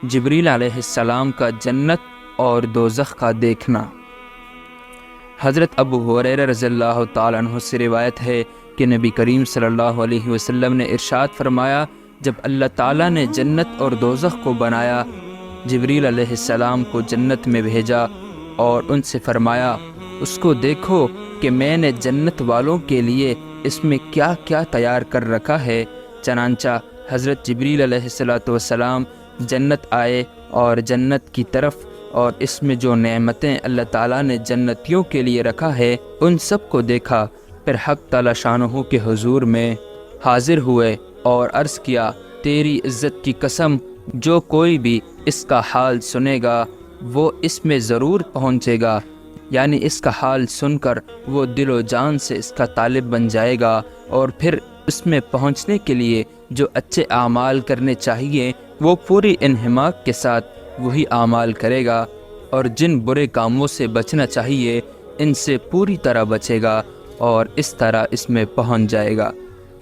جبریل علیہ السلام کا جنت اور دوزخ کا دیکھنا۔ حضرت ابو ہریرہ رضی اللہ تعالیٰ عنہ سے روایت ہے کہ نبی کریم صلی اللہ علیہ وسلم نے ارشاد فرمایا، جب اللہ تعالیٰ نے جنت اور دوزخ کو بنایا، جبریل علیہ السلام کو جنت میں بھیجا اور ان سے فرمایا، اس کو دیکھو کہ میں نے جنت والوں کے لیے اس میں کیا کیا تیار کر رکھا ہے۔ چنانچہ حضرت جبریل علیہ السلام جنت آئے اور جنت کی طرف، اور اس میں جو نعمتیں اللہ تعالیٰ نے جنتیوں کے لیے رکھا ہے ان سب کو دیکھا۔ پھر حق تعالیٰ شانہ کے حضور میں حاضر ہوئے اور عرض کیا، تیری عزت کی قسم، جو کوئی بھی اس کا حال سنے گا وہ اس میں ضرور پہنچے گا، یعنی اس کا حال سن کر وہ دل و جان سے اس کا طالب بن جائے گا، اور پھر اس میں پہنچنے کے لیے جو اچھے اعمال کرنے چاہیے وہ پوری انہماک کے ساتھ وہی اعمال کرے گا، اور جن برے کاموں سے بچنا چاہیے ان سے پوری طرح بچے گا، اور اس طرح اس میں پہنچ جائے گا۔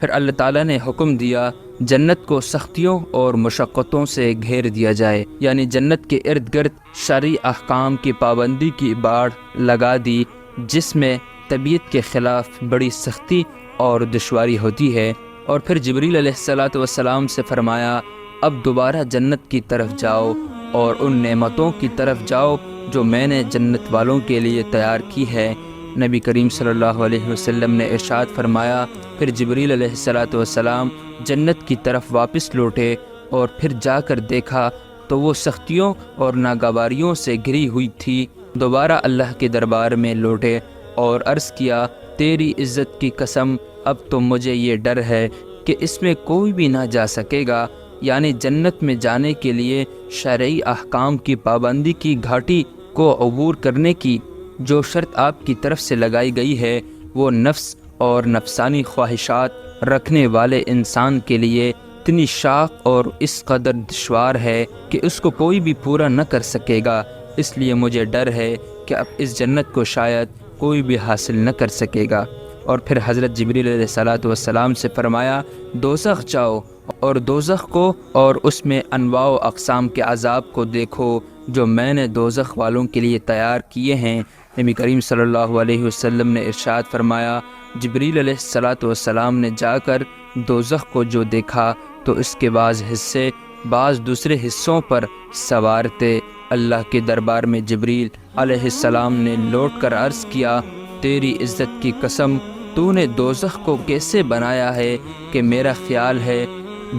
پھر اللہ تعالیٰ نے حکم دیا جنت کو سختیوں اور مشقتوں سے گھیر دیا جائے، یعنی جنت کے ارد گرد شرعی احکام کی پابندی کی باڑ لگا دی، جس میں طبیعت کے خلاف بڑی سختی اور دشواری ہوتی ہے۔ اور پھر جبریل علیہ السلام سے فرمایا، اب دوبارہ جنت کی طرف جاؤ اور ان نعمتوں کی طرف جاؤ جو میں نے جنت والوں کے لیے تیار کی ہے۔ نبی کریم صلی اللہ علیہ وسلم نے ارشاد فرمایا، پھر جبریل علیہ السلام جنت کی طرف واپس لوٹے اور پھر جا کر دیکھا تو وہ سختیوں اور ناگواریوں سے گھری ہوئی تھی۔ دوبارہ اللہ کے دربار میں لوٹے اور عرض کیا، تیری عزت کی قسم، اب تو مجھے یہ ڈر ہے کہ اس میں کوئی بھی نہ جا سکے گا، یعنی جنت میں جانے کے لیے شرعی احکام کی پابندی کی گھاٹی کو عبور کرنے کی جو شرط آپ کی طرف سے لگائی گئی ہے وہ نفس اور نفسانی خواہشات رکھنے والے انسان کے لیے اتنی شاق اور اس قدر دشوار ہے کہ اس کو کوئی بھی پورا نہ کر سکے گا، اس لیے مجھے ڈر ہے کہ اب اس جنت کو شاید کوئی بھی حاصل نہ کر سکے گا۔ اور پھر حضرت جبریل علیہ السلام سے فرمایا، دوزخ جاؤ اور دوزخ کو اور اس میں انواع و اقسام کے عذاب کو دیکھو جو میں نے دوزخ والوں کے لیے تیار کیے ہیں۔ نبی کریم صلی اللہ علیہ وسلم نے ارشاد فرمایا، جبریل علیہ السلام نے جا کر دوزخ کو جو دیکھا تو اس کے بعض حصے بعض دوسرے حصوں پر سوار تھے۔ اللہ کے دربار میں جبریل علیہ السلام نے لوٹ کر عرض کیا، تیری عزت کی قسم، تو نے دوزخ کو کیسے بنایا ہے کہ میرا خیال ہے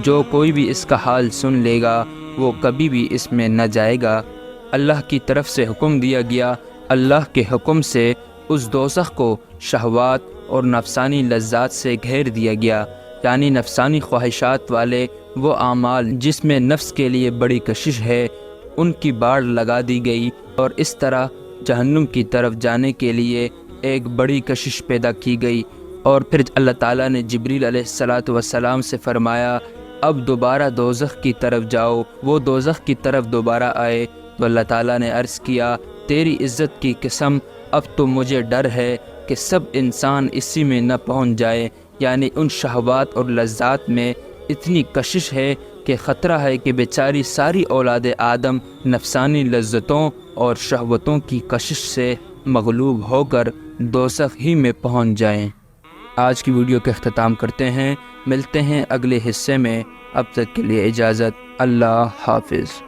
جو کوئی بھی اس کا حال سن لے گا وہ کبھی بھی اس میں نہ جائے گا۔ اللہ کی طرف سے حکم دیا گیا، اللہ کے حکم سے اس دوزخ کو شہوات اور نفسانی لذات سے گھیر دیا گیا، یعنی نفسانی خواہشات والے وہ اعمال جس میں نفس کے لیے بڑی کشش ہے ان کی باڑ لگا دی گئی، اور اس طرح جہنم کی طرف جانے کے لیے ایک بڑی کشش پیدا کی گئی۔ اور پھر اللہ تعالیٰ نے جبریل علیہ السلام سے فرمایا، اب دوبارہ دوزخ کی طرف جاؤ۔ وہ دوزخ کی طرف دوبارہ آئے تو اللہ تعالیٰ نے عرض کیا، تیری عزت کی قسم، اب تو مجھے ڈر ہے کہ سب انسان اسی میں نہ پہنچ جائے، یعنی ان شہوات اور لذات میں اتنی کشش ہے کہ خطرہ ہے کہ بیچاری ساری اولاد آدم نفسانی لذتوں اور شہوتوں کی کشش سے مغلوب ہو کر دوزخ ہی میں پہنچ جائیں۔ آج کی ویڈیو کا اختتام کرتے ہیں، ملتے ہیں اگلے حصے میں، اب تک کے لیے اجازت، اللہ حافظ۔